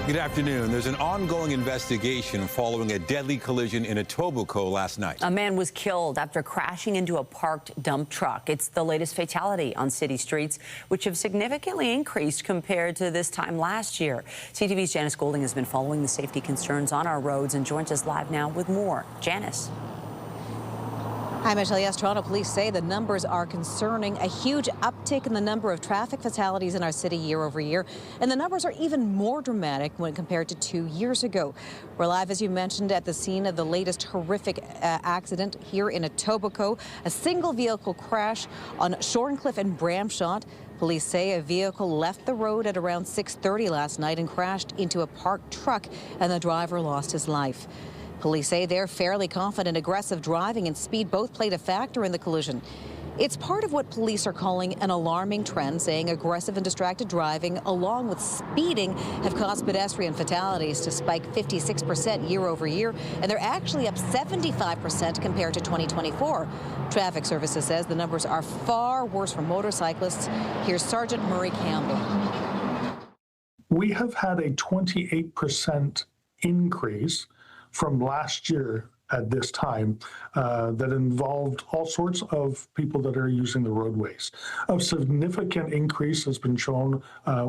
Good afternoon. There's an ongoing investigation following a deadly collision in Etobicoke last night. A man was killed after crashing into a parked dump truck. It's the latest fatality on city streets, which have significantly increased compared to this time last year. CTV's Janice Golding has been following the safety concerns on our roads and joins us live now with more. Janice. Hi, Michelle. Yes, Toronto police say the numbers are concerning. A huge uptick in the number of traffic fatalities in our city year over year. And the numbers are even more dramatic when compared to 2 years ago. We're live, as you mentioned, at the scene of the latest horrific accident here in Etobicoke. A single vehicle crash on Shorncliffe and Bramshot. Police say a vehicle left the road at around 6:30 last night and crashed into a parked truck, and the driver lost his life. Police say they're fairly confident aggressive driving and speed both played a factor in the collision. It's part of what police are calling an alarming trend, saying aggressive and distracted driving along with speeding have caused pedestrian fatalities to spike 56% year over year, and they're actually up 75% compared to 2024. Traffic Services says the numbers are far worse for motorcyclists. Here's Sergeant Murray Campbell. We have had a 28% increase from last year at this time that involved all sorts of people that are using the roadways. A significant increase has been shown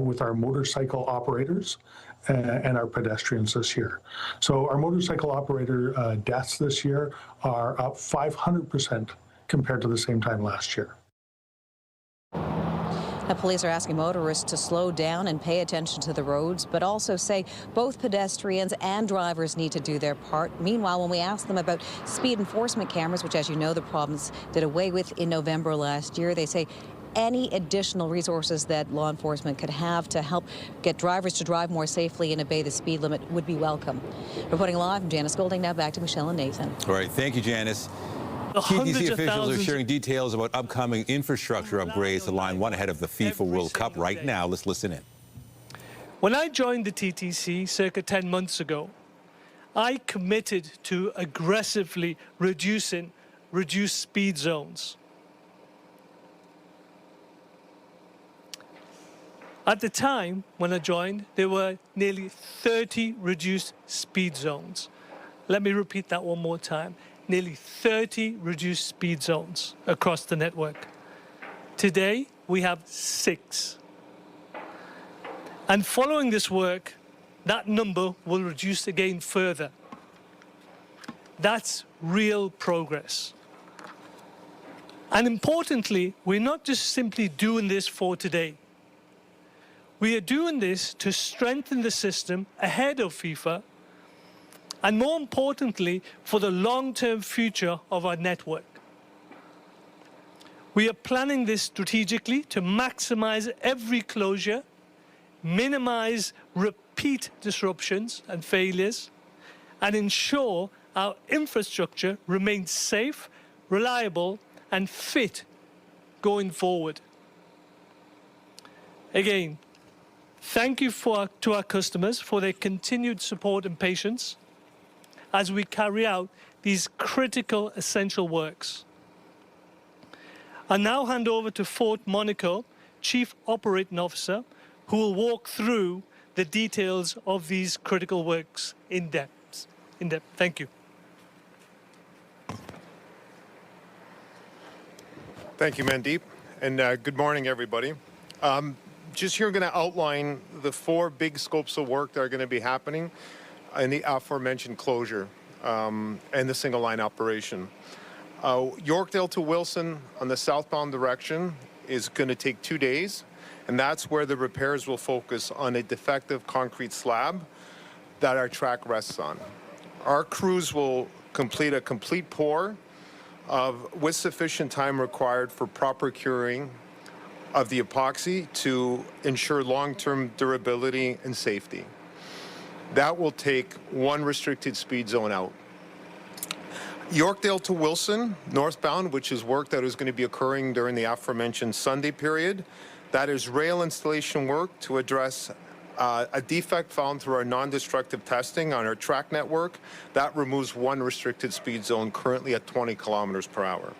with our motorcycle operators and our pedestrians this year. So our motorcycle operator deaths this year are up 500% compared to the same time last year. The police are asking motorists to slow down and pay attention to the roads, but also say both pedestrians and drivers need to do their part. Meanwhile, when we asked them about speed enforcement cameras, which, as you know, the province did away with in November last year, they say any additional resources that law enforcement could have to help get drivers to drive more safely and obey the speed limit would be welcome. Reporting live from Janice Golding, now back to Michelle and Nathan. All right, thank you, Janice. TTC officials are sharing details about upcoming infrastructure upgrades to Line 1 ahead of the FIFA World Cup right now. Let's listen in. When I joined the TTC circa 10 months ago, I committed to aggressively reduce speed zones. At the time when I joined, there were nearly 30 reduced speed zones. Let me repeat that one more time. Nearly 30 reduced speed zones across the network. Today, we have 6. And following this work, that number will reduce again further. That's real progress. And importantly, we're not just simply doing this for today. We are doing this to strengthen the system ahead of FIFA, and more importantly, for the long-term future of our network. We are planning this strategically to maximize every closure, minimize repeat disruptions and failures, and ensure our infrastructure remains safe, reliable, and fit going forward. Again, thank you to our customers for their continued support and patience as we carry out these critical, essential works. I now hand over to Fort Monaco, Chief Operating Officer, who will walk through the details of these critical works in depth. Thank you. Thank you, Mandeep, and good morning, everybody. Just here, going to outline the 4 big scopes of work that are going to be happening in the aforementioned closure and the single line operation. Yorkdale to Wilson on the southbound direction is going to take 2 days, and that's where the repairs will focus on a defective concrete slab that our track rests on. Our crews will complete a complete pour with sufficient time required for proper curing of the epoxy to ensure long-term durability and safety. That will take 1 restricted speed zone out. Yorkdale to Wilson, northbound, which is work that is going to be occurring during the aforementioned Sunday period, that is rail installation work to address a defect found through our non-destructive testing on our track network. That removes 1 restricted speed zone currently at 20 kilometers per hour.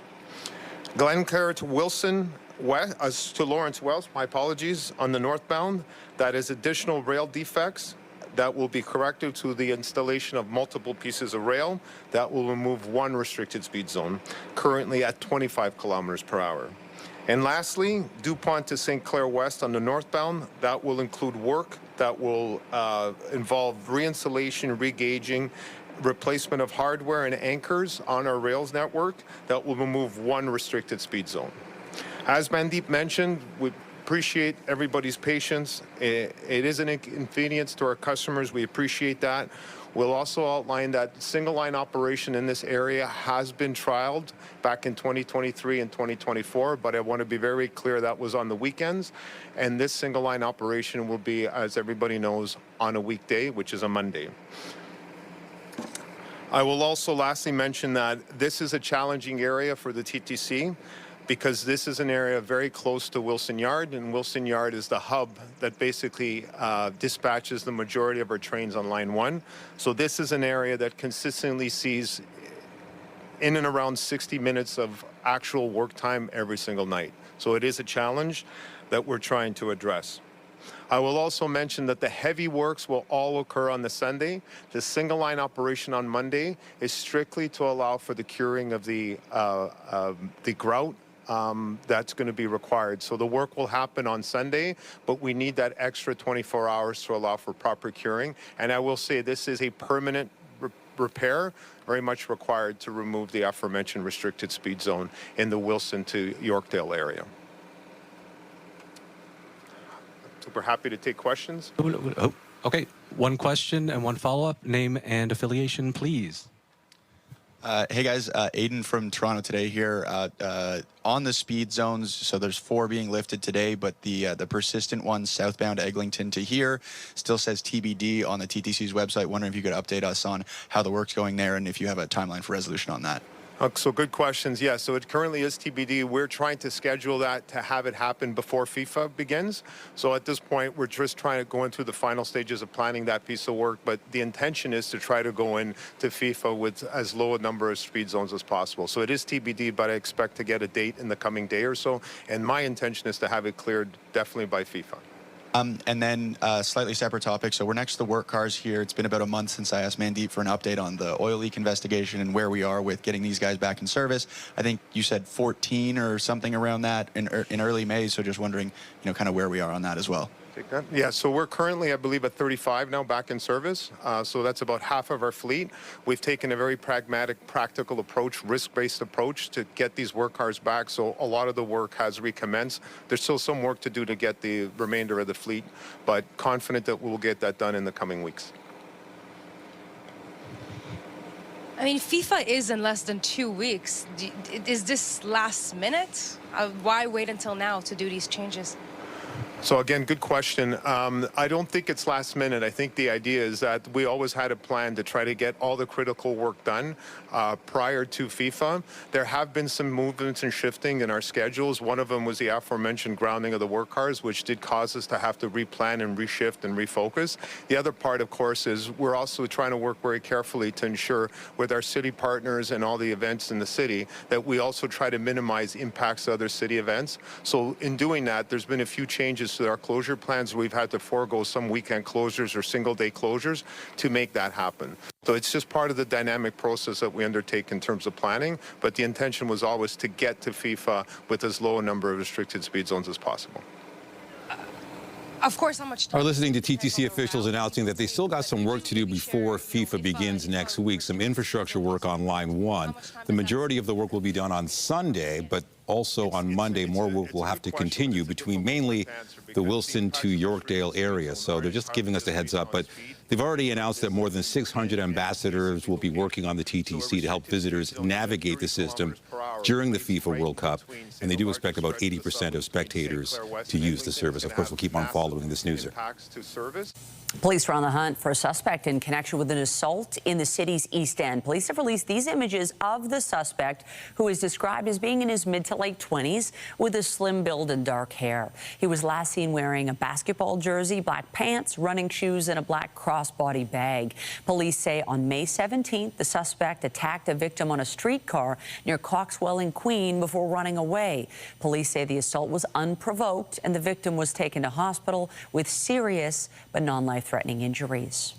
Glencairn to Wilson, to Lawrence Wells, my apologies, on the northbound, that is additional rail defects that will be corrected to the installation of multiple pieces of rail that will remove one restricted speed zone, currently at 25 kilometers per hour. And lastly, DuPont to St. Clair West on the northbound, that will include work that will involve reinstallation, regaging, replacement of hardware and anchors on our rails network that will remove one restricted speed zone. As Mandeep mentioned, we appreciate everybody's patience. It is an inconvenience to our customers. We appreciate that. We'll also outline that single line operation in this area has been trialed back in 2023 and 2024, but I want to be very clear that was on the weekends. And this single line operation will be, as everybody knows, on a weekday, which is a Monday. I will also lastly mention that this is a challenging area for the TTC because this is an area very close to Wilson Yard, and Wilson Yard is the hub that basically dispatches the majority of our trains on Line 1. So this is an area that consistently sees in and around 60 minutes of actual work time every single night. So it is a challenge that we're trying to address. I will also mention that the heavy works will all occur on the Sunday. The single line operation on Monday is strictly to allow for the curing of the grout that's going to be required. So the work will happen on Sunday, but we need that extra 24 hours to allow for proper curing. And I will say this is a permanent repair, very much required to remove the aforementioned restricted speed zone in the Wilson to Yorkdale area. So we're happy to take questions. Oh, okay, one question and one follow-up. Name and affiliation, please. Hey guys, Aiden from Toronto today here. On the speed zones, so there's 4 being lifted today, but the persistent one southbound Eglinton to here still says TBD on the TTC's website. Wondering if you could update us on how the work's going there and if you have a timeline for resolution on that. So good questions. Yeah, so it currently is TBD. We're trying to schedule that to have it happen before FIFA begins. So at this point, we're just trying to go into the final stages of planning that piece of work. But the intention is to try to go into FIFA with as low a number of speed zones as possible. So it is TBD, but I expect to get a date in the coming day or so. And my intention is to have it cleared definitely by FIFA. And then slightly separate topic. So we're next to the work cars here. It's been about a month since I asked Mandeep for an update on the oil leak investigation and where we are with getting these guys back in service. I think you said 14 or something around that in early May. So just wondering, kind of where we are on that as well. Take that. Yeah, so we're currently, I believe, at 35 now back in service. So that's about half of our fleet. We've taken a very pragmatic, practical approach, risk-based approach to get these work cars back. So a lot of the work has recommenced. There's still some work to do to get the remainder of the fleet, but confident that we'll get that done in the coming weeks. I mean, FIFA is in less than 2 weeks. Is this last minute? Why wait until now to do these changes? So again, good question. I don't think it's last minute. I think the idea is that we always had a plan to try to get all the critical work done prior to FIFA. There have been some movements and shifting in our schedules. One of them was the aforementioned grounding of the work cars, which did cause us to have to replan and reshift and refocus. The other part, of course, is we're also trying to work very carefully to ensure with our city partners and all the events in the city that we also try to minimize impacts to other city events. So in doing that, there's been a few changes to our closure plans. We've had to forego some weekend closures or single-day closures to make that happen. So it's just part of the dynamic process that we undertake in terms of planning, but the intention was always to get to FIFA with as low a number of restricted speed zones as possible. Of course, how much time? We're listening to TTC officials announcing that they still got some work to do before FIFA begins next week, some infrastructure work on Line 1. The majority of the work will be done on Sunday, but also on Monday, more work will have to continue between mainly the Wilson to Yorkdale area. So they're just giving us a heads up, but they've already announced that more than 600 ambassadors will be working on the TTC to help visitors navigate the system during the FIFA World Cup, and they do expect about 80% of spectators to use the service. Of course, we'll keep on following this news. Police are on the hunt for a suspect in connection with an assault in the city's East End. Police have released these images of the suspect, who is described as being in his mid to late 20s with a slim build and dark hair. He was last seen wearing a basketball jersey, black pants, running shoes, and a black crossbody bag. Police say on May 17th, the suspect attacked a victim on a streetcar near Coxwell and Queen before running away. Police say the assault was unprovoked and the victim was taken to hospital with serious but non-life-threatening injuries.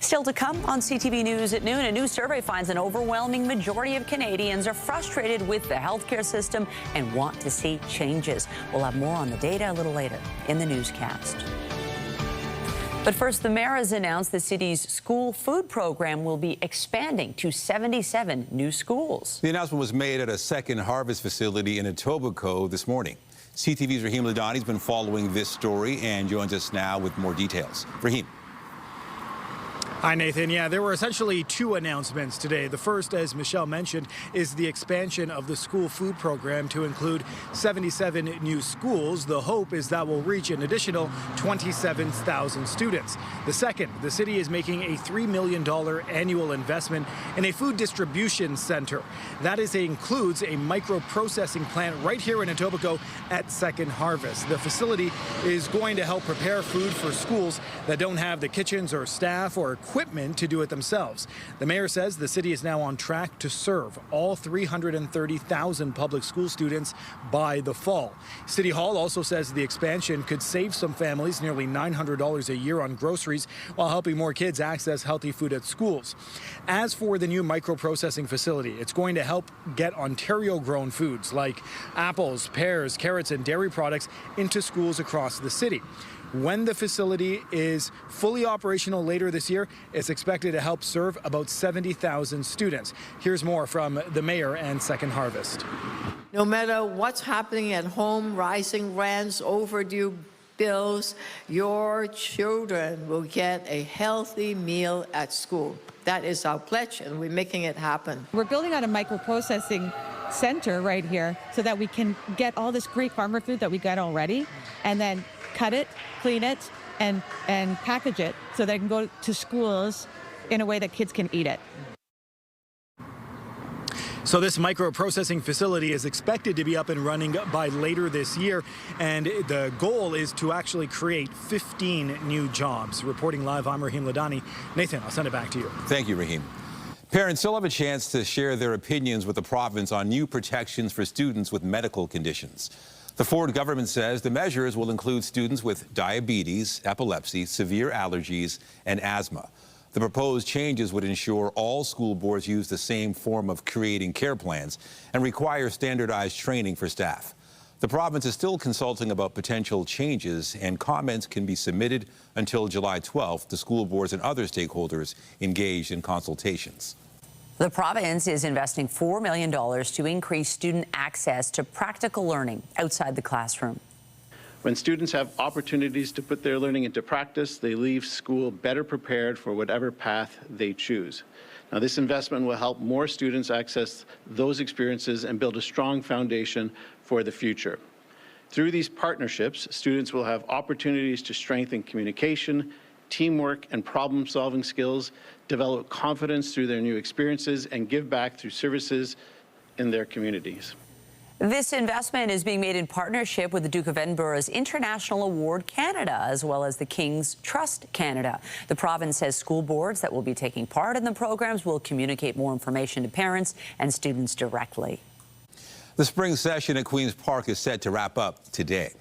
Still to come on CTV News at noon, a new survey finds an overwhelming majority of Canadians are frustrated with the healthcare system and want to see changes. We'll have more on the data a little later in the newscast. But first, the mayor has announced the city's school food program will be expanding to 77 new schools. The announcement was made at a Second Harvest facility in Etobicoke this morning. CTV's Rahim Ladhani has been following this story and joins us now with more details. Rahim. Hi, Nathan. Yeah, there were essentially two announcements today. The first, as Michelle mentioned, is the expansion of the school food program to include 77 new schools. The hope is that will reach an additional 27,000 students. The second, the city is making a $3 million annual investment in a food distribution center. That includes a micro-processing plant right here in Etobicoke at Second Harvest. The facility is going to help prepare food for schools that don't have the kitchens or staff or equipment to do it themselves. The mayor says the city is now on track to serve all 330,000 public school students by the fall. City Hall also says the expansion could save some families nearly $900 a year on groceries while helping more kids access healthy food at schools. As for the new microprocessing facility, it's going to help get Ontario-grown foods like apples, pears, carrots, and dairy products into schools across the city. When the facility is fully operational later this year, it's expected to help serve about 70,000 students. Here's more from the mayor and Second Harvest. No matter what's happening at home, rising rents, overdue bills, your children will get a healthy meal at school. That is our pledge, and we're making it happen. We're building out a microprocessing center right here so that we can get all this great farmer food that we got already and then cut it, clean it, and package it so that it can go to schools in a way that kids can eat it. So this microprocessing facility is expected to be up and running by later this year, and the goal is to actually create 15 new jobs. Reporting live, I'm Rahim Ladhani. Nathan, I'll send it back to you. Thank you, Rahim. Parents still have a chance to share their opinions with the province on new protections for students with medical conditions. The Ford government says the measures will include students with diabetes, epilepsy, severe allergies, and asthma. The proposed changes would ensure all school boards use the same form of creating care plans and require standardized training for staff. The province is still consulting about potential changes, and comments can be submitted until July 12th to school boards and other stakeholders engaged in consultations. The province is investing $4 million to increase student access to practical learning outside the classroom. When students have opportunities to put their learning into practice, they leave school better prepared for whatever path they choose. Now, this investment will help more students access those experiences and build a strong foundation for the future. Through these partnerships, students will have opportunities to strengthen communication, teamwork, and problem-solving skills, develop confidence through their new experiences, and give back through services in their communities. This investment is being made in partnership with the Duke of Edinburgh's International Award Canada, as well as the King's Trust Canada. The province says school boards that will be taking part in the programs will communicate more information to parents and students directly. The spring session at Queen's Park is set to wrap up today.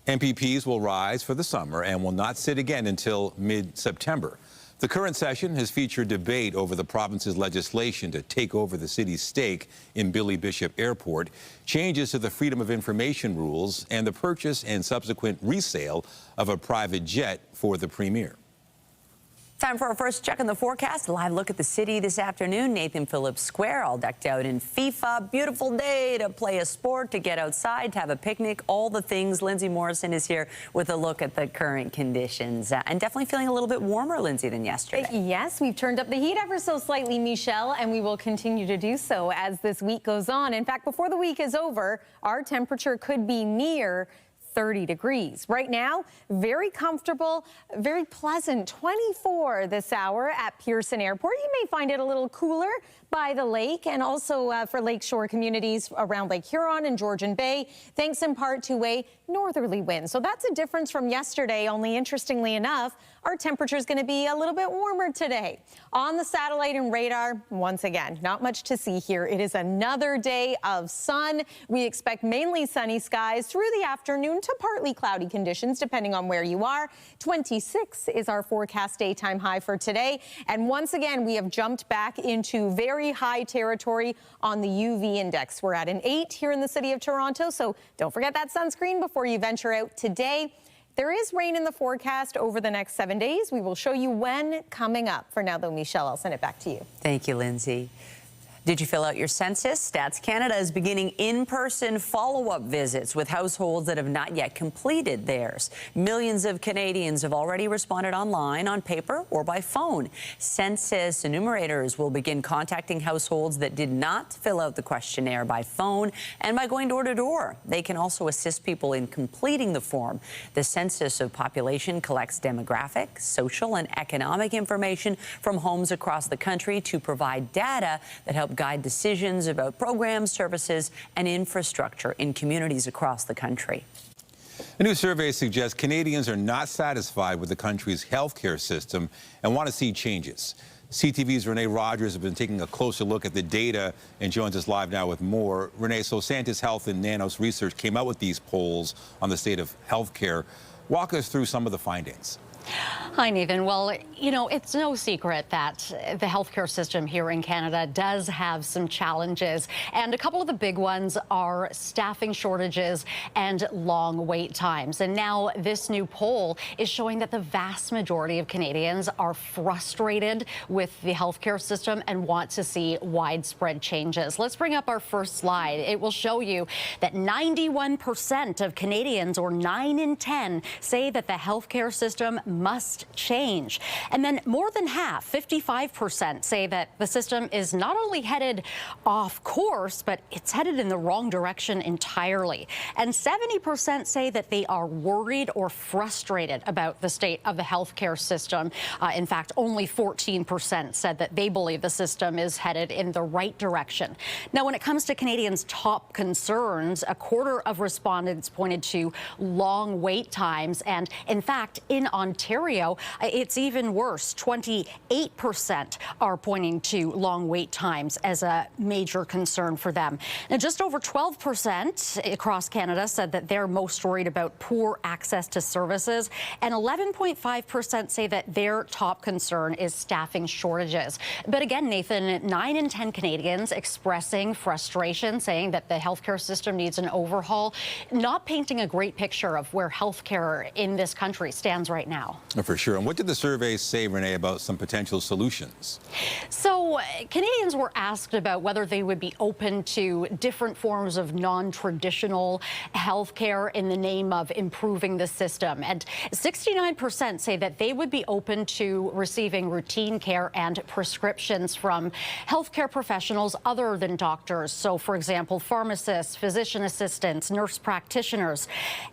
MPPs will rise for the summer and will not sit again until mid-September. The current session has featured debate over the province's legislation to take over the city's stake in Billy Bishop Airport, changes to the Freedom of Information rules, and the purchase and subsequent resale of a private jet for the Premier. Time for our first check on the forecast. A live look at the city this afternoon. Nathan Phillips Square all decked out in FIFA. Beautiful day to play a sport, to get outside, to have a picnic, all the things. Lindsay Morrison is here with a look at the current conditions. And definitely feeling a little bit warmer, Lindsay, than yesterday. Yes, we've turned up the heat ever so slightly, Michelle, and we will continue to do so as this week goes on. In fact, before the week is over, our temperature could be near 30 degrees. Right now, very comfortable, very pleasant, 24 this hour at Pearson Airport. You may find it a little cooler, by the lake and also for lakeshore communities around Lake Huron and Georgian Bay, thanks in part to a northerly wind. So that's a difference from yesterday, only interestingly enough, our temperature is going to be a little bit warmer today. On the satellite and radar, once again, not much to see here. It is another day of sun. We expect mainly sunny skies through the afternoon to partly cloudy conditions, depending on where you are. 26 is our forecast daytime high for today. And once again, we have jumped back into very high territory on the UV index. We're at an 8 here in the city of Toronto, so don't forget that sunscreen before you venture out today. There is rain in the forecast over the next 7 days. We will show you when coming up. For now, though, Michelle, I'll send it back to you. Thank you, Lindsay. Did you fill out your census? Stats Canada is beginning in-person follow-up visits with households that have not yet completed theirs. Millions of Canadians have already responded online, on paper, or by phone. Census enumerators will begin contacting households that did not fill out the questionnaire by phone and by going door to door. They can also assist people in completing the form. The Census of Population collects demographic, social, and economic information from homes across the country to provide data that help guide decisions about programs, services, and infrastructure in communities across the country. A new survey suggests Canadians are not satisfied with the country's healthcare system and want to see changes. CTV's Renee Rogers has been taking a closer look at the data and joins us live now with more. Renee, so Santis Health and Nanos Research came out with these polls on the state of healthcare. Walk us through some of the findings. Hi, Nathan. Well, you know, it's no secret that the healthcare system here in Canada does have some challenges. And a couple of the big ones are staffing shortages and long wait times. And now this new poll is showing that the vast majority of Canadians are frustrated with the healthcare system and want to see widespread changes. Let's bring up our first slide. It will show you that 91% of Canadians, or 9 in 10, say that the healthcare system must change. And then more than half, 55%, say that the system is not only headed off course, but it's headed in the wrong direction entirely. And 70% say that they are worried or frustrated about the state of the healthcare system. In fact, only 14% said that they believe the system is headed in the right direction. Now, when it comes to Canadians' top concerns, a quarter of respondents pointed to long wait times. And in fact, in Ontario, it's even worse. 28% are pointing to long wait times as a major concern for them. Now, just over 12% across Canada said that they're most worried about poor access to services, and 11.5% say that their top concern is staffing shortages. But again, Nathan, 9 in 10 Canadians expressing frustration, saying that the healthcare system needs an overhaul, not painting a great picture of where healthcare in this country stands right now. For sure. And what did the survey say, Renee, about some potential solutions? So Canadians were asked about whether they would be open to different forms of non-traditional health care in the name of improving the system. And 69% say that they would be open to receiving routine care and prescriptions from healthcare professionals other than doctors. So, for example, pharmacists, physician assistants, nurse practitioners.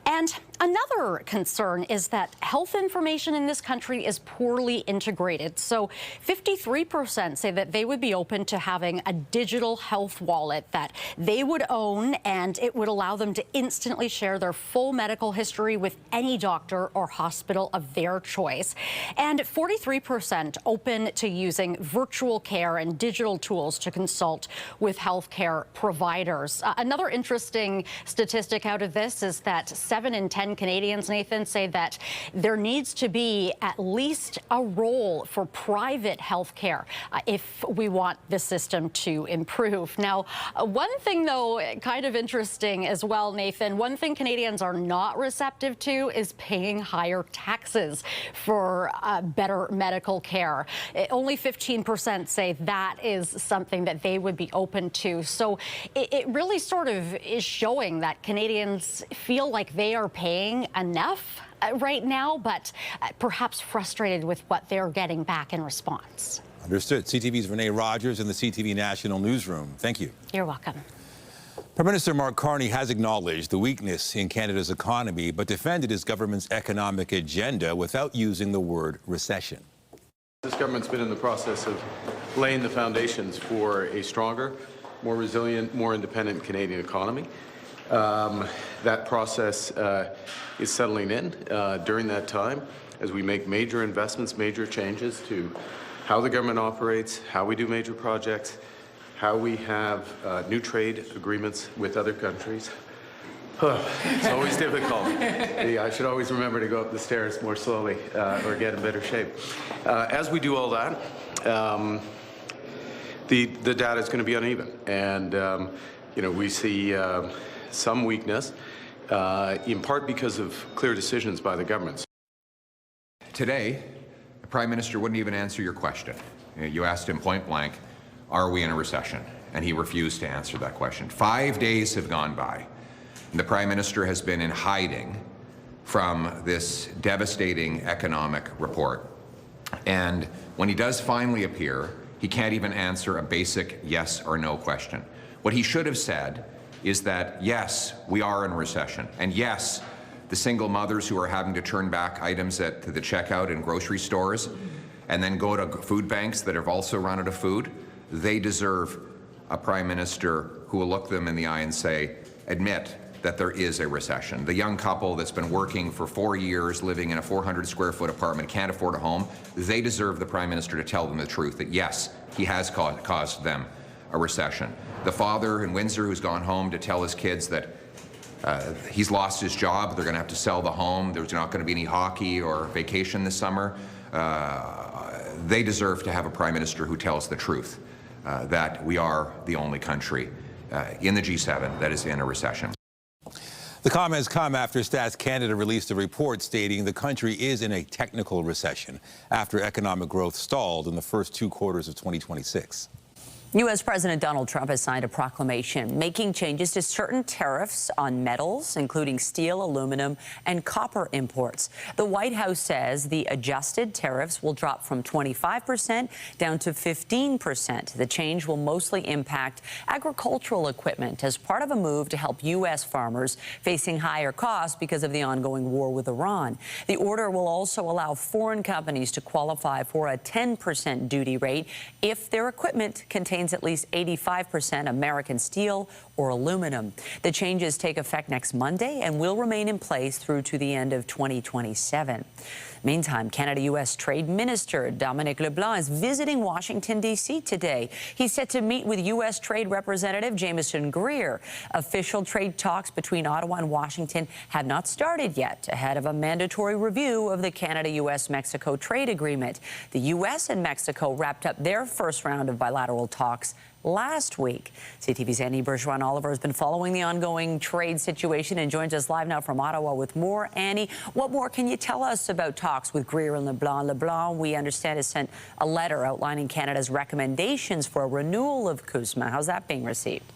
And another concern is that health information in this country is poorly integrated. So 53% say that they would be open to having a digital health wallet that they would own, and it would allow them to instantly share their full medical history with any doctor or hospital of their choice. And 43% open to using virtual care and digital tools to consult with healthcare providers. Another interesting statistic out of this is that 7 in 10 Canadians, Nathan, say that there needs to be at least a role for private health care if we want the system to improve. Now, one thing, though, kind of interesting as well, Nathan, one thing Canadians are not receptive to is paying higher taxes for better medical care. Only 15% say that is something that they would be open to. So it really sort of is showing that Canadians feel like they are paying enough right now, but perhaps frustrated with what they're getting back in response. Understood. CTV's Renee Rogers in the CTV National Newsroom. Thank you. You're welcome. Prime Minister Mark Carney has acknowledged the weakness in Canada's economy, but defended his government's economic agenda without using the word recession. This government's been in the process of laying the foundations for a stronger, more resilient, more independent Canadian economy. That process is settling in during that time as we make major investments, major changes to how the government operates, how we do major projects, how we have new trade agreements with other countries. It's always difficult. I should always remember to go up the stairs more slowly or get in better shape. As we do all that, the data is going to be uneven, and we see some weakness, in part because of clear decisions by the governments. Today, the Prime Minister wouldn't even answer your question. You asked him point blank, are we in a recession? And he refused to answer that question. 5 days have gone by, and the Prime Minister has been in hiding from this devastating economic report. And when he does finally appear, he can't even answer a basic yes or no question. What he should have said is that, yes, we are in a recession, and yes, the single mothers who are having to turn back items to the checkout in grocery stores and then go to food banks that have also run out of food, they deserve a Prime Minister who will look them in the eye and say, admit that there is a recession. The young couple that's been working for 4 years, living in a 400-square-foot apartment, can't afford a home, they deserve the Prime Minister to tell them the truth, that yes, he has caused them a recession. The father in Windsor who's gone home to tell his kids that he's lost his job, they're going to have to sell the home, there's not going to be any hockey or vacation this summer, they deserve to have a Prime Minister who tells the truth, that we are the only country in the G7 that is in a recession. The comments come after Stats Canada released a report stating the country is in a technical recession after economic growth stalled in the first 2 quarters of 2026. U.S. President Donald Trump has signed a proclamation making changes to certain tariffs on metals, including steel, aluminum, and copper imports. The White House says the adjusted tariffs will drop from 25% down to 15%. The change will mostly impact agricultural equipment as part of a move to help U.S. farmers facing higher costs because of the ongoing war with Iran. The order will also allow foreign companies to qualify for a 10% duty rate if their equipment contains at least 85% American steel or aluminum. The changes take effect next Monday and will remain in place through to the end of 2027. Meantime, Canada-U.S. Trade Minister Dominic LeBlanc is visiting Washington, D.C. today. He's set to meet with U.S. Trade Representative Jamieson Greer. Official trade talks between Ottawa and Washington have not started yet, ahead of a mandatory review of the Canada-U.S.-Mexico trade agreement. The U.S. and Mexico wrapped up their first round of bilateral talks last week. CTV's Annie Bergeron-Oliver has been following the ongoing trade situation and joins us live now from Ottawa with more. Annie, what more can you tell us about talks with Greer and LeBlanc? LeBlanc, we understand, has sent a letter outlining Canada's recommendations for a renewal of CUSMA. How's that being received?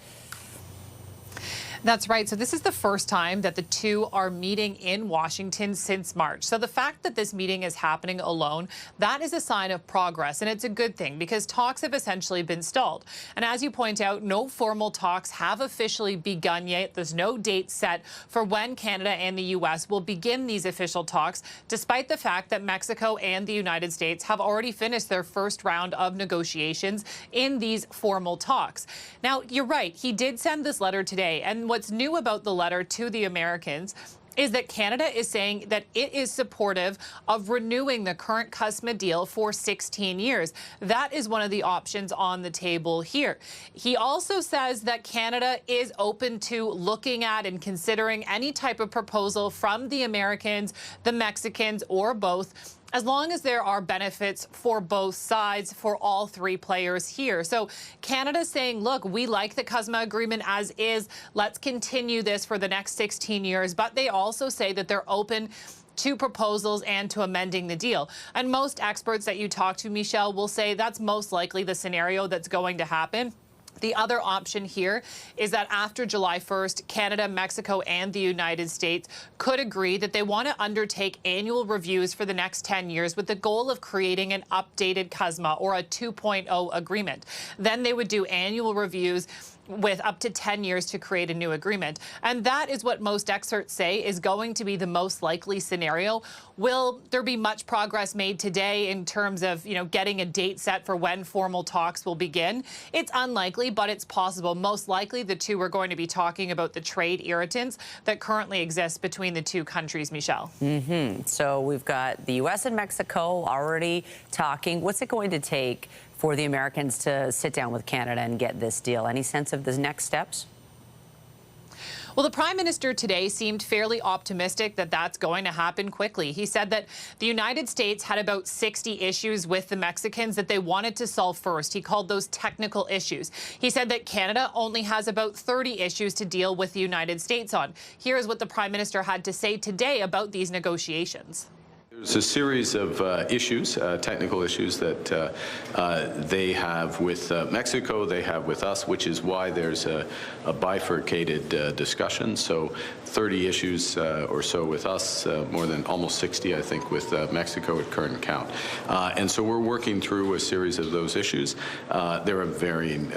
That's right. So this is the first time that the two are meeting in Washington since March. So the fact that this meeting is happening alone, that is a sign of progress. And it's a good thing because talks have essentially been stalled. And as you point out, no formal talks have officially begun yet. There's no date set for when Canada and the U.S. will begin these official talks, despite the fact that Mexico and the United States have already finished their first round of negotiations in these formal talks. Now, you're right. He did send this letter today. And what's new about the letter to the Americans is that Canada is saying that it is supportive of renewing the current CUSMA deal for 16 years. That is one of the options on the table here. He also says that Canada is open to looking at and considering any type of proposal from the Americans, the Mexicans, or both, as long as there are benefits for both sides, for all three players here. So Canada's saying, look, we like the CUSMA agreement as is. Let's continue this for the next 16 years. But they also say that they're open to proposals and to amending the deal. And most experts that you talk to, Michelle, will say that's most likely the scenario that's going to happen. The other option here is that after July 1st, Canada, Mexico, and the United States could agree that they want to undertake annual reviews for the next 10 years with the goal of creating an updated CUSMA or a 2.0 agreement. Then they would do annual reviews with up to 10 years to create a new agreement. And that is what most experts say is going to be the most likely scenario. Will there be much progress made today in terms of, getting a date set for when formal talks will begin? It's unlikely, but it's possible. Most likely, the two are going to be talking about the trade irritants that currently exist between the two countries, Michelle. So we've got the U.S. and Mexico already talking. What's it going to take for the Americans to sit down with Canada and get this deal? Any sense of the next steps? Well, the Prime Minister today seemed fairly optimistic that that's going to happen quickly. He said that the United States had about 60 issues with the Mexicans that they wanted to solve first. He called those technical issues. He said that Canada only has about 30 issues to deal with the United States on. Here's what the Prime Minister had to say today about these negotiations. There's a series of issues, technical issues that they have with Mexico, they have with us, which is why there's a bifurcated discussion. So 30 issues or so with us, more than almost 60, I think, with Mexico at current count. And so we're working through a series of those issues. They're of varying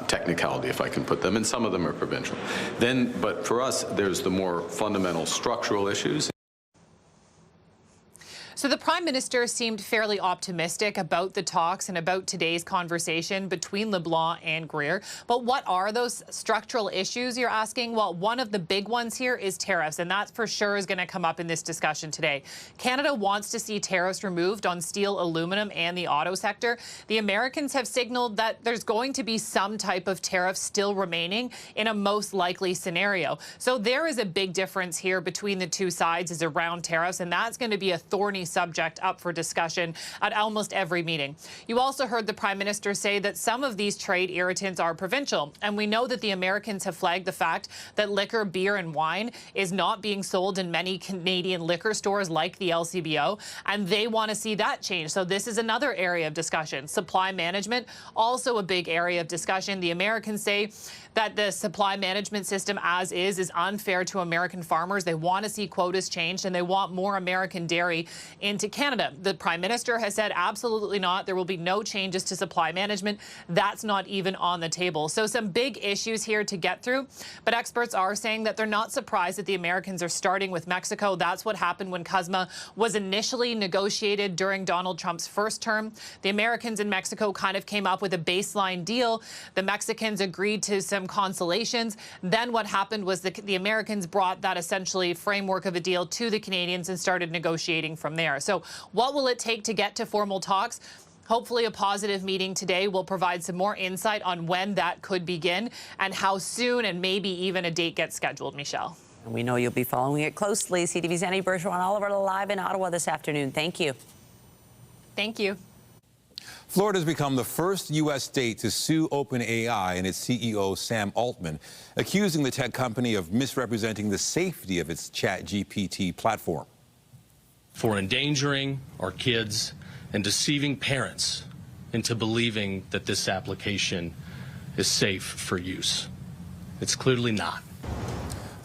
technicality, if I can put them, and some of them are provincial. But for us, there's the more fundamental structural issues. So the Prime Minister seemed fairly optimistic about the talks and about today's conversation between LeBlanc and Greer. But what are those structural issues, you're asking? Well, one of the big ones here is tariffs, and that for sure is going to come up in this discussion today. Canada wants to see tariffs removed on steel, aluminum, and the auto sector. The Americans have signaled that there's going to be some type of tariff still remaining in a most likely scenario. So there is a big difference here between the two sides is around tariffs, and that's going to be a thorny subject up for discussion at almost every meeting. You also heard the Prime Minister say that some of these trade irritants are provincial, and we know that the Americans have flagged the fact that liquor, beer, and wine is not being sold in many Canadian liquor stores like the LCBO, and they want to see that change. So this is another area of discussion. Supply management, also a big area of discussion. The Americans say that the supply management system as is unfair to American farmers. They want to see quotas changed, and they want more American dairy into Canada. The Prime Minister has said absolutely not. There will be no changes to supply management. That's not even on the table. So some big issues here to get through. But experts are saying that they're not surprised that the Americans are starting with Mexico. That's what happened when CUSMA was initially negotiated during Donald Trump's first term. The Americans and Mexico kind of came up with a baseline deal. The Mexicans agreed to some consolations. Then what happened was the Americans brought that essentially framework of a deal to the Canadians and started negotiating from there. So what will it take to get to formal talks? Hopefully a positive meeting today will provide some more insight on when that could begin and how soon and maybe even a date gets scheduled, Michelle. And we know you'll be following it closely. CTV's Annie Bergeron, Oliver live in Ottawa this afternoon. Thank you. Thank you. Florida has become the first U.S. state to sue OpenAI and its CEO, Sam Altman, accusing the tech company of misrepresenting the safety of its ChatGPT platform. For endangering our kids and deceiving parents into believing that this application is safe for use. It's clearly not.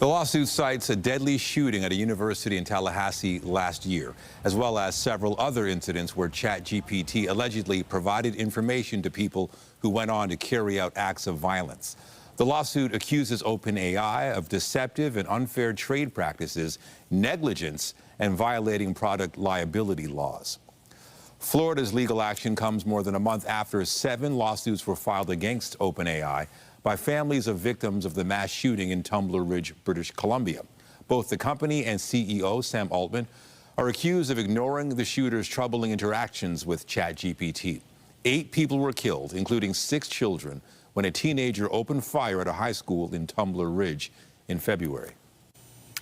The lawsuit cites a deadly shooting at a university in Tallahassee last year, as well as several other incidents where ChatGPT allegedly provided information to people who went on to carry out acts of violence. The lawsuit accuses OpenAI of deceptive and unfair trade practices, negligence, and violating product liability laws. Florida's legal action comes more than a month after 7 lawsuits were filed against OpenAI by families of victims of the mass shooting in Tumbler Ridge, British Columbia. Both the company and CEO, Sam Altman, are accused of ignoring the shooter's troubling interactions with ChatGPT. 8 people were killed, including 6 children, when a teenager opened fire at a high school in Tumbler Ridge in February.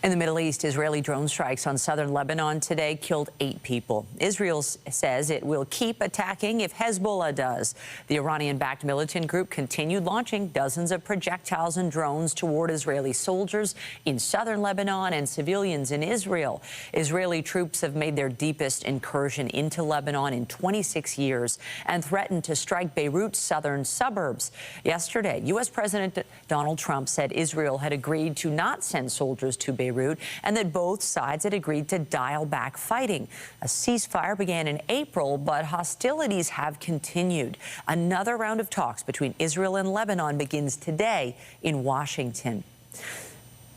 In the Middle East, Israeli drone strikes on southern Lebanon today killed 8 people. Israel says it will keep attacking if Hezbollah does. The Iranian-backed militant group continued launching dozens of projectiles and drones toward Israeli soldiers in southern Lebanon and civilians in Israel. Israeli troops have made their deepest incursion into Lebanon in 26 years and threatened to strike Beirut's southern suburbs. Yesterday, U.S. President Donald Trump said Israel had agreed to not send soldiers to Beirut Beirut and that both sides had agreed to dial back fighting. A ceasefire began in April, but hostilities have continued. Another round of talks between Israel and Lebanon begins today in Washington.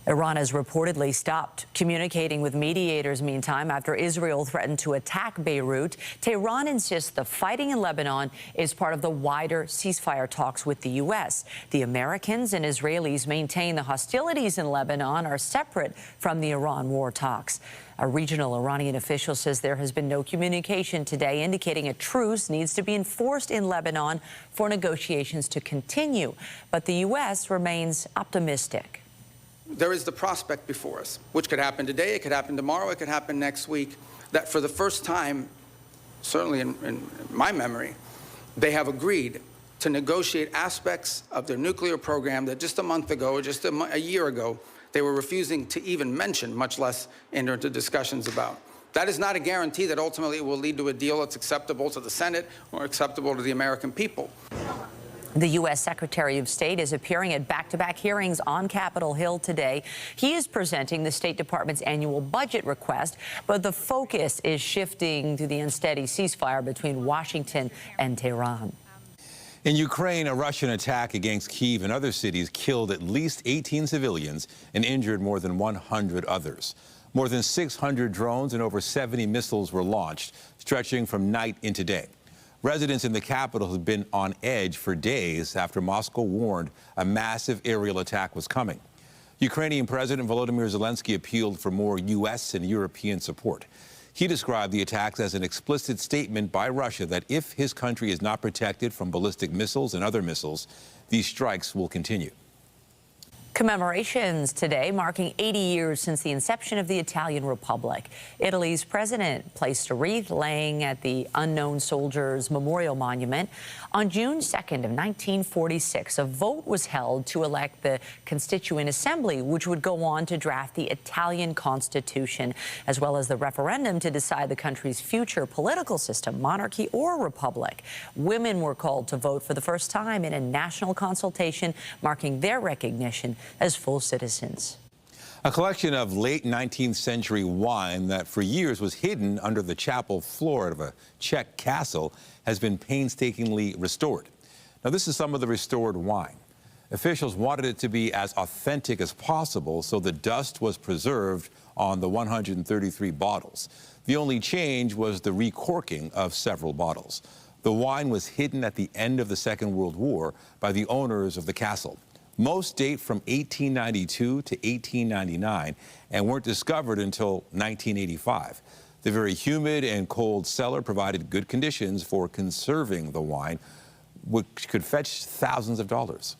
Iran has reportedly stopped communicating with mediators, meantime, after Israel threatened to attack Beirut. Tehran insists the fighting in Lebanon is part of the wider ceasefire talks with the U.S. The Americans and Israelis maintain the hostilities in Lebanon are separate from the Iran war talks. A regional Iranian official says there has been no communication today, indicating a truce needs to be enforced in Lebanon for negotiations to continue. But the U.S. remains optimistic. There is the prospect before us, which could happen today, it could happen tomorrow, it could happen next week, that for the first time, certainly in my memory, they have agreed to negotiate aspects of their nuclear program that just a month ago or just a year ago, they were refusing to even mention, much less enter into discussions about. That is not a guarantee that ultimately it will lead to a deal that's acceptable to the Senate or acceptable to the American people. The U.S. Secretary of State is appearing at back-to-back hearings on Capitol Hill today. He is presenting the State Department's annual budget request, but the focus is shifting to the unsteady ceasefire between Washington and Tehran. In Ukraine, a Russian attack against Kyiv and other cities killed at least 18 civilians and injured more than 100 others. More than 600 drones and over 70 missiles were launched, stretching from night into day. Residents in the capital have been on edge for days after Moscow warned a massive aerial attack was coming. Ukrainian President Volodymyr Zelensky appealed for more U.S. and European support. He described the attacks as an explicit statement by Russia that if his country is not protected from ballistic missiles and other missiles, these strikes will continue. Commemorations today marking 80 years since the inception of the Italian Republic. Italy's president placed a wreath laying at the Unknown Soldiers Memorial Monument. On June 2nd of 1946, a vote was held to elect the Constituent Assembly, which would go on to draft the Italian Constitution, as well as the referendum to decide the country's future political system, monarchy or republic. Women were called to vote for the first time in a national consultation, marking their recognition as full citizens. A collection of late 19th century wine that for years was hidden under the chapel floor of a Czech castle has been painstakingly restored. Now, this is some of the restored wine. Officials wanted it to be as authentic as possible, so the dust was preserved on the 133 bottles. The only change was the recorking of several bottles. The wine was hidden at the end of the Second World War by the owners of the castle. Most date from 1892 to 1899 and weren't discovered until 1985. The very humid and cold cellar provided good conditions for conserving the wine, which could fetch thousands of dollars.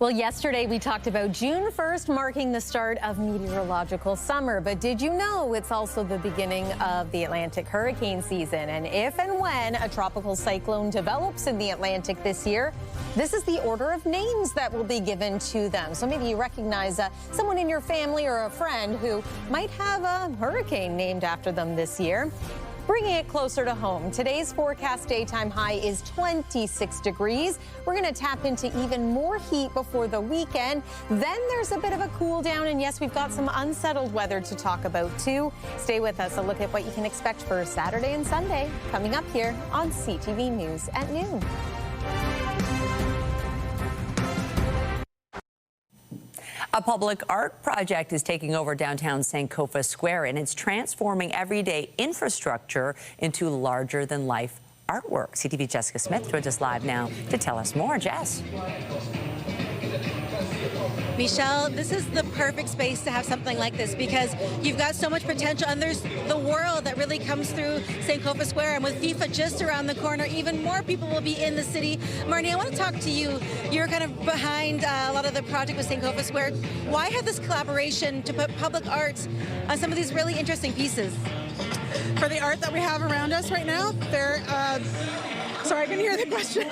Well, yesterday we talked about June 1st marking the start of meteorological summer. But did you know it's also the beginning of the Atlantic hurricane season? And if and when a tropical cyclone develops in the Atlantic this year, this is the order of names that will be given to them. So maybe you recognize someone in your family or a friend who might have a hurricane named after them this year. Bringing it closer to home, today's forecast daytime high is 26 degrees. We're going to tap into even more heat before the weekend. Then there's a bit of a cool down, and yes, we've got some unsettled weather to talk about too. Stay with us. A look at what you can expect for Saturday and Sunday coming up here on CTV News at noon. A public art project is taking over downtown Sankofa Square, and it's transforming everyday infrastructure into larger-than-life artwork. CTV's Jessica Smith joins us live now to tell us more. Jess. Michelle, this is the perfect space to have something like this because you've got so much potential, and there's the world that really comes through Sankofa Square. And with FIFA just around the corner, even more people will be in the city. Marnie, I want to talk to you. You're kind of behind a lot of the project with Sankofa Square. Why have this collaboration to put public art on some of these really interesting pieces? For the art that we have around us right now, sorry, I didn't hear the question.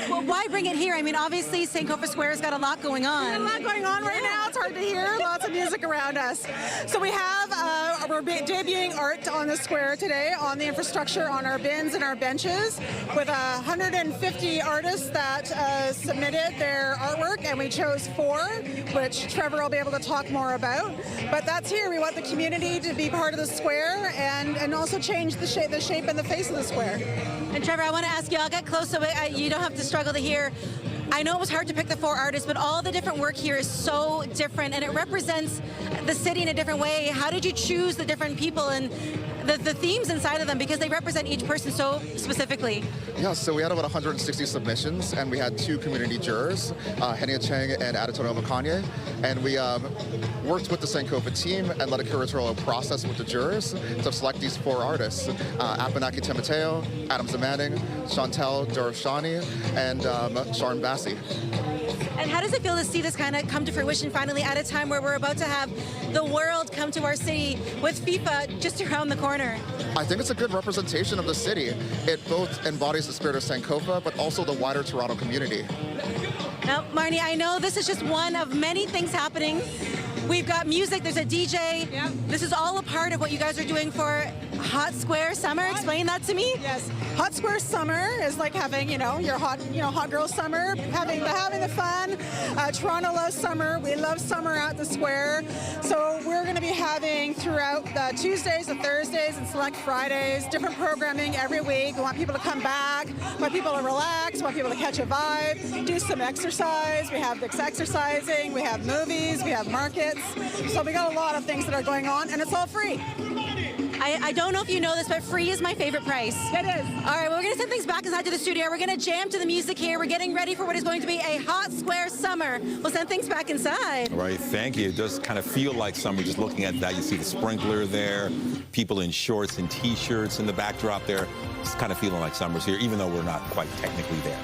Well, why bring it here? I mean, obviously, Sankofa Square has got a lot going on. A lot going on right now. It's hard to hear. Lots lots of music around us. So we have, we're debuting art on the square today, on the infrastructure, on our bins and our benches, with 150 artists that submitted their artwork, and we chose 4, which Trevor will be able to talk more about. But that's here. We want the community to be part of the square and also change the shape and the face of the square. And Trevor, I want to ask you, I'll get close so you don't have to struggle to hear. I know it was hard to pick the 4 artists, but all the different work here is so different, and it represents the city in a different way. How did you choose the different people and the themes inside of them, because they represent each person so specifically? Yeah, so we had about 160 submissions, and we had 2 community jurors, Henia Cheng and Adetonio Makanye, and we worked with the Sankofa team and led a curatorial process with the jurors to select these 4 artists: Abenaki Timoteo, Adam Zamaning, Chantel Dorshani, and Sharon Bassi. And how does it feel to see this kind of come to fruition finally at a time where we're about to have the world come to our city with FIFA just around the corner? I think it's a good representation of the city. It both embodies the spirit of Sankofa, but also the wider Toronto community. Now, Marnie, I know this is just one of many things happening. We've got music, there's a DJ. Yep. This is all a part of what you guys are doing for Hot Square Summer. Explain that to me. Yes, Hot Square Summer is like having, your hot girl summer, having the fun. Toronto loves summer. We love summer at the square. So we're going to be having throughout the Tuesdays and Thursdays and select Fridays, different programming every week. We want people to come back, we want people to relax, we want people to catch a vibe, do some exercise. We have this exercising, we have movies, we have markets. So we got a lot of things that are going on, and it's all free. I don't know if you know this, but free is my favorite price. It is. All right, well, we're going to send things back inside to the studio. We're going to jam to the music here. We're getting ready for what is going to be a Hot Square Summer. We'll send things back inside. All right, thank you. It does kind of feel like summer just looking at that. You see the sprinkler there, people in shorts and T-shirts in the backdrop there. It's kind of feeling like summer's here, even though we're not quite technically there.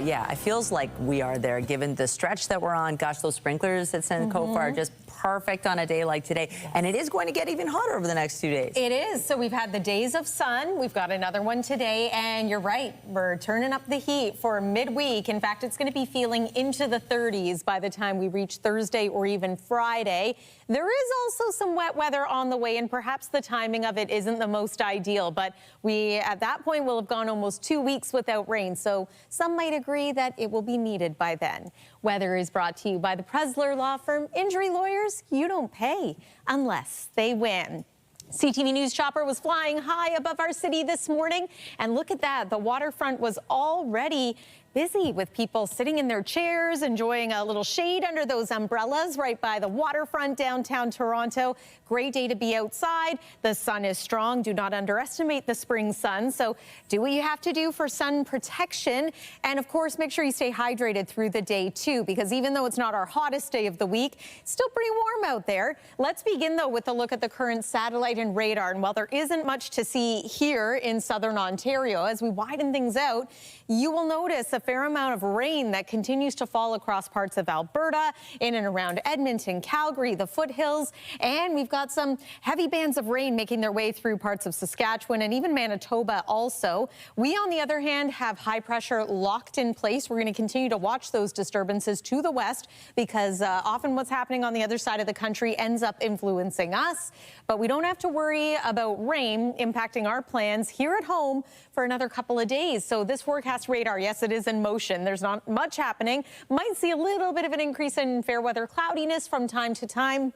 Yeah, it feels like we are there, given the stretch that we're on. Gosh, those sprinklers at Sankofa are just perfect on a day like today. And it is going to get even hotter over the next 2 days. It is. So we've had the days of sun. We've got another one today. And you're right. We're turning up the heat for midweek. In fact, it's going to be feeling into the 30s by the time we reach Thursday or even Friday. There is also some wet weather on the way, and perhaps the timing of it isn't the most ideal. But we, at that point, will have gone almost 2 weeks without rain. So some might agree that it will be needed by then. Weather is brought to you by the Presler Law Firm. Injury lawyers, you don't pay unless they win. CTV News Chopper was flying high above our city this morning. And look at that. The waterfront was already busy with people sitting in their chairs, enjoying a little shade under those umbrellas right by the waterfront downtown Toronto. Great day to be outside. The sun is strong. Do not underestimate the spring sun. So do what you have to do for sun protection. And of course, make sure you stay hydrated through the day too, because even though it's not our hottest day of the week, it's still pretty warm out there. Let's begin though with a look at the current satellite and radar. And while there isn't much to see here in southern Ontario, as we widen things out, you will notice a fair amount of rain that continues to fall across parts of Alberta, in and around Edmonton, Calgary, the foothills, and we've got some heavy bands of rain making their way through parts of Saskatchewan and even Manitoba also. We, on the other hand, have high pressure locked in place. We're going to continue to watch those disturbances to the west because often what's happening on the other side of the country ends up influencing us. But we don't have to worry about rain impacting our plans here at home for another couple of days. So this forecast radar, yes, it is in motion. There's not much happening. Might see a little bit of an increase in fair weather cloudiness from time to time.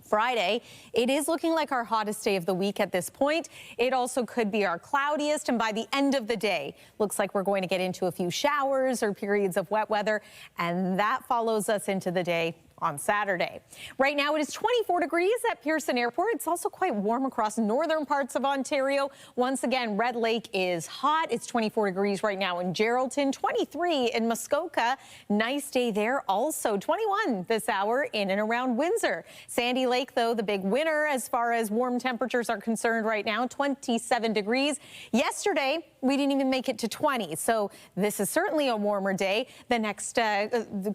Friday, it is looking like our hottest day of the week at this point. It also could be our cloudiest, and by the end of the day, looks like we're going to get into a few showers or periods of wet weather, and that follows us into the day on Saturday. Right now it is 24 degrees at Pearson Airport. It's also quite warm across northern parts of Ontario. Once again, Red Lake is hot. It's 24 degrees right now in Geraldton, 23 in Muskoka. Nice day there. Also 21 this hour in and around Windsor. Sandy Lake, though, the big winner as far as warm temperatures are concerned right now, 27 degrees. Yesterday, we didn't even make it to 20, so this is certainly a warmer day. The next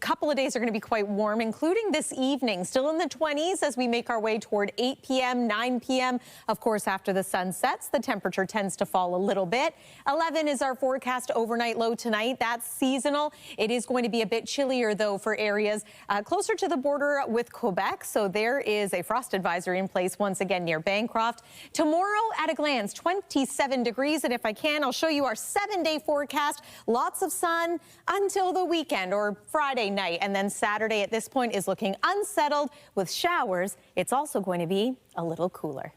couple of days are going to be quite warm, including including this evening. Still in the 20s as we make our way toward 8 p.m., 9 p.m. Of course, after the sun sets, the temperature tends to fall a little bit. 11 is our forecast overnight low tonight. That's seasonal. It is going to be a bit chillier, though, for areas closer to the border with Quebec. So there is a frost advisory in place once again near Bancroft. Tomorrow, at a glance, 27 degrees. And if I can, I'll show you our 7-day forecast. Lots of sun until the weekend or Friday night. And then Saturday at this point is looking unsettled with showers. It's also going to be a little cooler.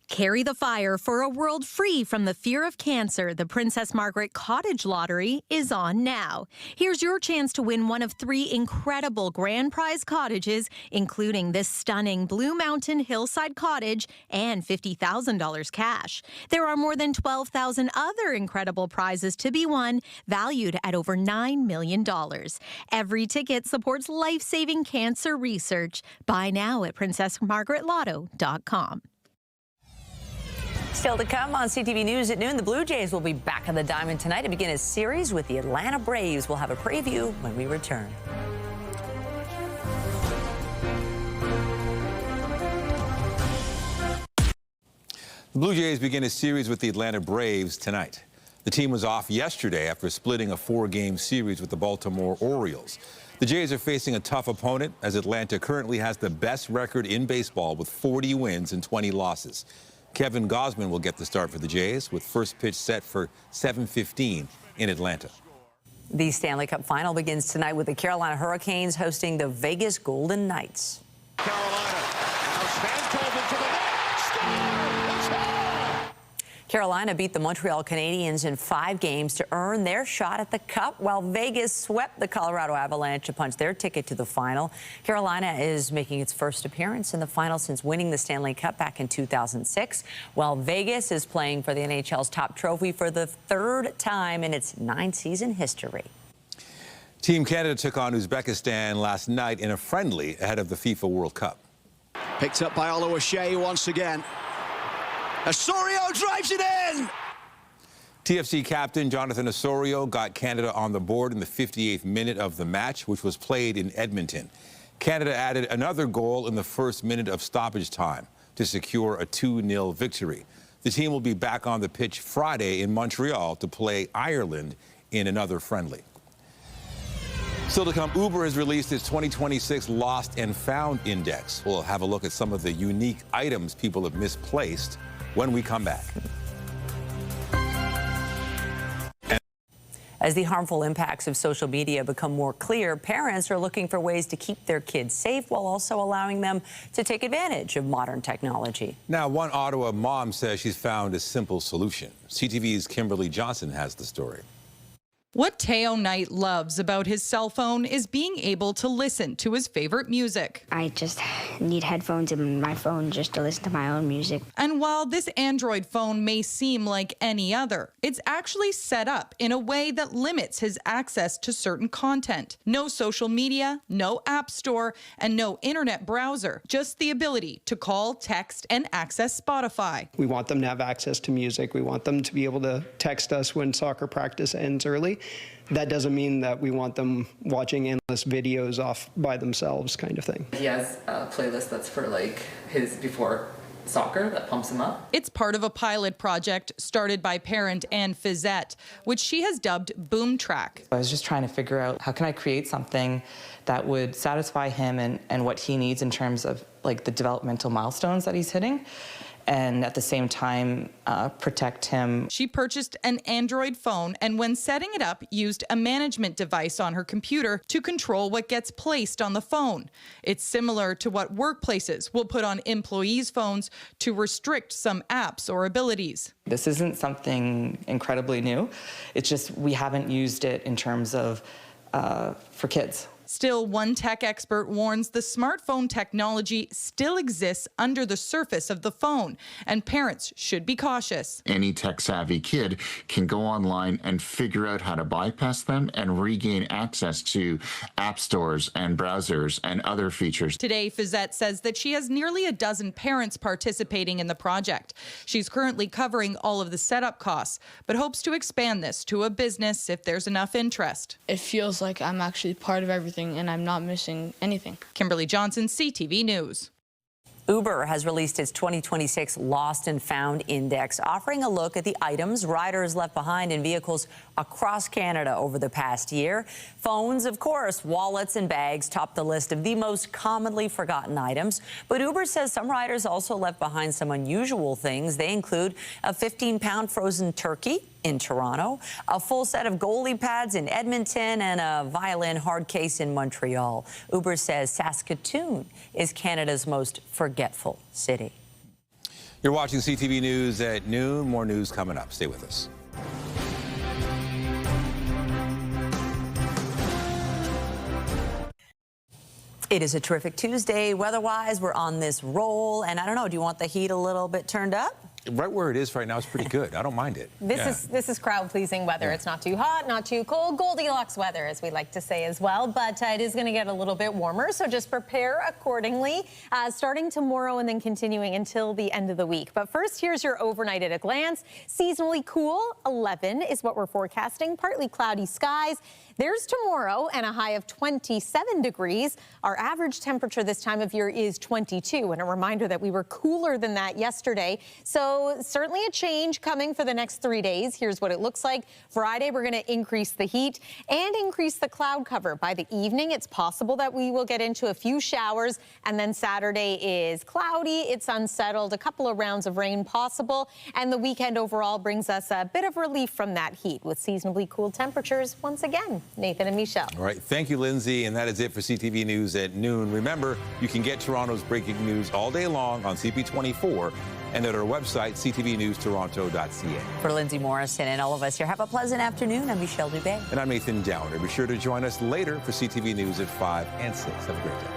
Carry the fire for a world free from the fear of cancer. The Princess Margaret Cottage Lottery is on now. Here's your chance to win one of 3 incredible grand prize cottages, including this stunning Blue Mountain hillside cottage and $50,000 cash. There are more than 12,000 other incredible prizes to be won, valued at over $9 million. Every ticket supports life-saving cancer research. Buy now at princessmargaretlotto.com. Still to come on CTV News at noon, the Blue Jays will be back on the diamond tonight to begin a series with the Atlanta Braves. We'll have a preview when we return. The Blue Jays begin a series with the Atlanta Braves tonight. The team was off yesterday after splitting a 4-game series with the Baltimore Orioles. The Jays are facing a tough opponent as Atlanta currently has the best record in baseball with 40 wins and 20 losses. Kevin Gausman will get the start for the Jays with first pitch set for 7:15 in Atlanta. The Stanley Cup final begins tonight with the Carolina Hurricanes hosting the Vegas Golden Knights. Carolina beat the Montreal Canadiens in 5 games to earn their shot at the Cup, while Vegas swept the Colorado Avalanche to punch their ticket to the final. Carolina is making its first appearance in the final since winning the Stanley Cup back in 2006, while Vegas is playing for the NHL's top trophy for the 3rd time in its 9-season history. Team Canada took on Uzbekistan last night in a friendly ahead of the FIFA World Cup. Picked up by Oluwaseyi once again. Osorio drives it in! TFC captain Jonathan Osorio got Canada on the board in the 58th minute of the match, which was played in Edmonton. Canada added another goal in the first minute of stoppage time to secure a 2-0 victory. The team will be back on the pitch Friday in Montreal to play Ireland in another friendly. Still to come, Uber has released its 2026 Lost and Found Index. We'll have a look at some of the unique items people have misplaced when we come back. As the harmful impacts of social media become more clear, parents are looking for ways to keep their kids safe while also allowing them to take advantage of modern technology. Now, one Ottawa mom says she's found a simple solution. CTV's Kimberly Johnson has the story. What Teo Knight loves about his cell phone is being able to listen to his favorite music. I just need headphones in my phone just to listen to my own music. And while this Android phone may seem like any other, it's actually set up in a way that limits his access to certain content. No social media, no app store, and no internet browser. Just the ability to call, text, and access Spotify. We want them to have access to music. We want them to be able to text us when soccer practice ends early. That doesn't mean that we want them watching endless videos off by themselves kind of thing. He has a playlist that's for like his before soccer that pumps him up. It's part of a pilot project started by parent Anne Fizette, which she has dubbed Boom Track. I was just trying to figure out how can I create something that would satisfy him and what he needs in terms of like the developmental milestones that he's hitting, and at the same time protect him. She purchased an Android phone and when setting it up used a management device on her computer to control what gets placed on the phone. It's similar to what workplaces will put on employees' phones to restrict some apps or abilities. This isn't something incredibly new. It's just we haven't used it in terms of for kids. Still, one tech expert warns the smartphone technology still exists under the surface of the phone, and parents should be cautious. Any tech-savvy kid can go online and figure out how to bypass them and regain access to app stores and browsers and other features. Today, Fizette says that she has nearly a dozen parents participating in the project. She's currently covering all of the setup costs, but hopes to expand this to a business if there's enough interest. It feels like I'm actually part of everything everything, and I'm not missing anything. Kimberly Johnson, CTV News. Uber has released its 2026 Lost and Found Index, offering a look at the items riders left behind in vehicles across Canada over the past year. Phones, of course, wallets and bags top the list of the most commonly forgotten items. But Uber says some riders also left behind some unusual things. They include a 15-pound frozen turkey in Toronto, a full set of goalie pads in Edmonton, and a violin hard case in Montreal. Uber says Saskatoon is Canada's most forgetful city. You're watching CTV News at noon. More news coming up. Stay with us. It is a terrific Tuesday. Weather-wise, we're on this roll. And I don't know, do you want the heat a little bit turned up? Right where it is right now is pretty good. I don't mind it. This is crowd-pleasing weather. It's not too hot, not too cold. Goldilocks weather, as we like to say as well. But it is going to get a little bit warmer, so just prepare accordingly. Starting tomorrow and then continuing until the end of the week. But first, here's your overnight at a glance. Seasonally cool, 11 is what we're forecasting. Partly cloudy skies. There's tomorrow and a high of 27 degrees. Our average temperature this time of year is 22. And a reminder that we were cooler than that yesterday. So certainly a change coming for the next 3 days. Here's what it looks like. Friday, we're going to increase the heat and increase the cloud cover. By the evening, it's possible that we will get into a few showers. And then Saturday is cloudy. It's unsettled. A couple of rounds of rain possible. And the weekend overall brings us a bit of relief from that heat with seasonably cool temperatures once again. Nathan and Michelle. All right. Thank you, Lindsay. And that is it for CTV News at noon. Remember, you can get Toronto's breaking news all day long on CP24 and at our website, ctvnewstoronto.ca. For Lindsay Morrison and all of us here, have a pleasant afternoon. I'm Michelle Dubé. And I'm Nathan Downer. Be sure to join us later for CTV News at 5 and 6. Have a great day.